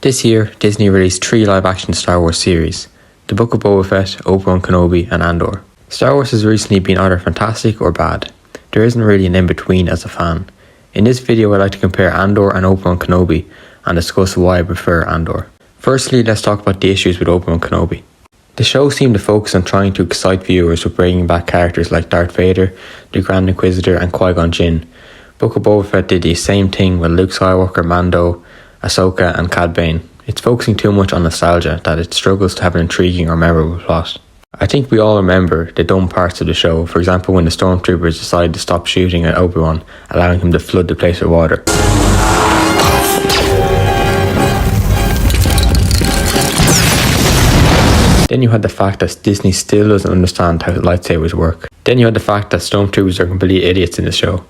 This year, Disney released 3 live-action Star Wars series: The Book of Boba Fett, Obi-Wan Kenobi, and Andor. Star Wars has recently been either fantastic or bad. There isn't really an in-between as a fan. In this video, I'd like to compare Andor and Obi-Wan Kenobi and discuss why I prefer Andor. Firstly, let's talk about the issues with Obi-Wan Kenobi. The show seemed to focus on trying to excite viewers with bringing back characters like Darth Vader, the Grand Inquisitor, and Qui-Gon Jinn. Book of Boba Fett did the same thing with Luke Skywalker, Mando, Ahsoka, and Cad Bane. It's focusing too much on nostalgia that it struggles to have an intriguing or memorable plot. I think we all remember the dumb parts of the show, for example when the stormtroopers decided to stop shooting at Obi-Wan, allowing him to flood the place with water. Then you had the fact that Disney still doesn't understand how lightsabers work. Then you had the fact that stormtroopers are complete idiots in the show.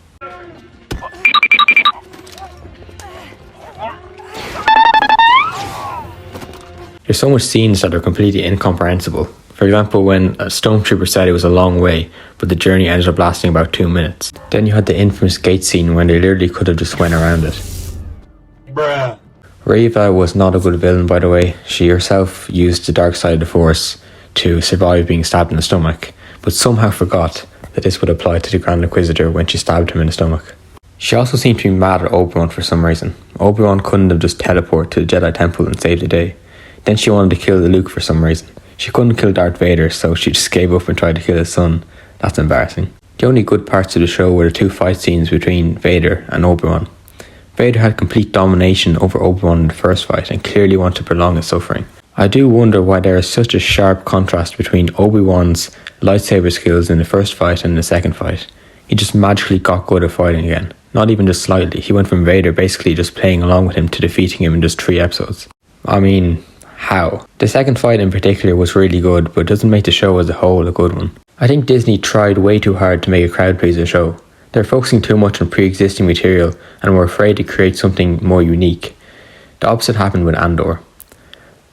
There's so much scenes that are completely incomprehensible. For example, when a stormtrooper said it was a long way, but the journey ended up lasting about 2 minutes. Then you had the infamous gate scene when they literally could have just went around it. Bruh. Reva was not a good villain, by the way. She herself used the dark side of the Force to survive being stabbed in the stomach, but somehow forgot that this would apply to the Grand Inquisitor when she stabbed him in the stomach. She also seemed to be mad at Obi-Wan for some reason. Obi-Wan couldn't have just teleported to the Jedi Temple and saved the day. Then she wanted to kill Luke for some reason. She couldn't kill Darth Vader, so she just gave up and tried to kill his son. That's embarrassing. The only good parts of the show were the 2 fight scenes between Vader and Obi-Wan. Vader had complete domination over Obi-Wan in the first fight and clearly wanted to prolong his suffering. I do wonder why there is such a sharp contrast between Obi-Wan's lightsaber skills in the first fight and the second fight. He just magically got good at fighting again. Not even just slightly. He went from Vader basically just playing along with him to defeating him in just 3 episodes. I mean, how? The second fight in particular was really good, but doesn't make the show as a whole a good one. I think Disney tried way too hard to make a crowd pleaser show. They're focusing too much on pre-existing material and were afraid to create something more unique. The opposite happened with Andor.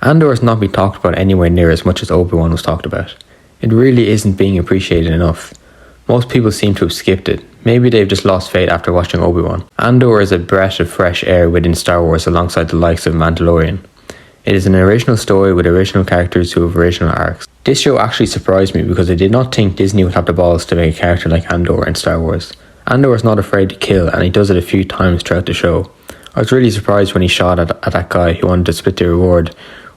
Andor has not been talked about anywhere near as much as Obi-Wan was talked about. It really isn't being appreciated enough. Most people seem to have skipped it. Maybe they've just lost faith after watching Obi-Wan. Andor is a breath of fresh air within Star Wars alongside the likes of Mandalorian. It is an original story with original characters who have original arcs. This show actually surprised me because I did not think Disney would have the balls to make a character like Andor in Star Wars. Andor is not afraid to kill, and he does it a few times throughout the show. I was really surprised when he shot at that guy who wanted to split the reward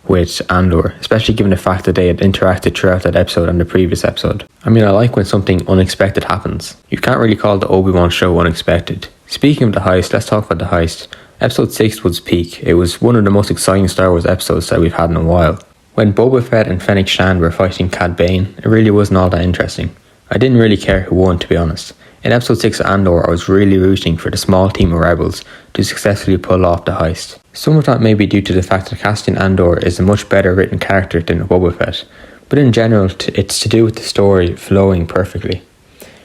with Andor, especially given the fact that they had interacted throughout that episode and the previous episode. I mean, I like when something unexpected happens. You can't really call the Obi-Wan show unexpected. Speaking of the heist, let's talk about the heist. Episode 6 was peak. It was one of the most exciting Star Wars episodes that we've had in a while. When Boba Fett and Fennec Shand were fighting Cad Bane, it really wasn't all that interesting. I didn't really care who won, to be honest. In episode 6 of Andor, I was really rooting for the small team of rebels to successfully pull off the heist. Some of that may be due to the fact that Cassian Andor is a much better written character than Boba Fett, but in general it's to do with the story flowing perfectly.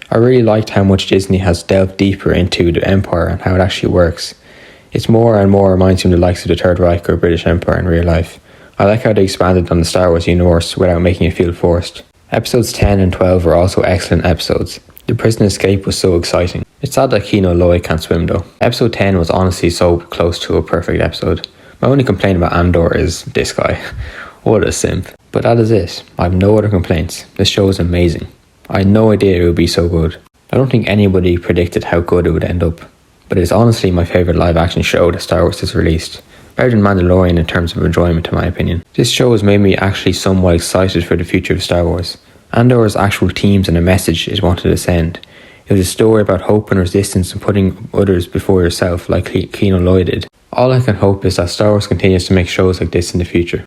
I really liked how much Disney has delved deeper into the Empire and how it actually works. It's more and more reminds me of the likes of the Third Reich or British Empire in real life. I like how they expanded on the Star Wars universe without making it feel forced. Episodes 10 and 12 were also excellent episodes. The prison escape was so exciting. It's sad that Kino Loy can't swim though. Episode 10 was honestly so close to a perfect episode. My only complaint about Andor is this guy. What a simp. But that is it. I have no other complaints. This show is amazing. I had no idea it would be so good. I don't think anybody predicted how good it would end up. But it is honestly my favourite live action show that Star Wars has released. Better than Mandalorian in terms of enjoyment in my opinion. This show has made me actually somewhat excited for the future of Star Wars. Andor's actual themes and a message it wanted to send. It was a story about hope and resistance and putting others before yourself like Kino Loy did. All I can hope is that Star Wars continues to make shows like this in the future.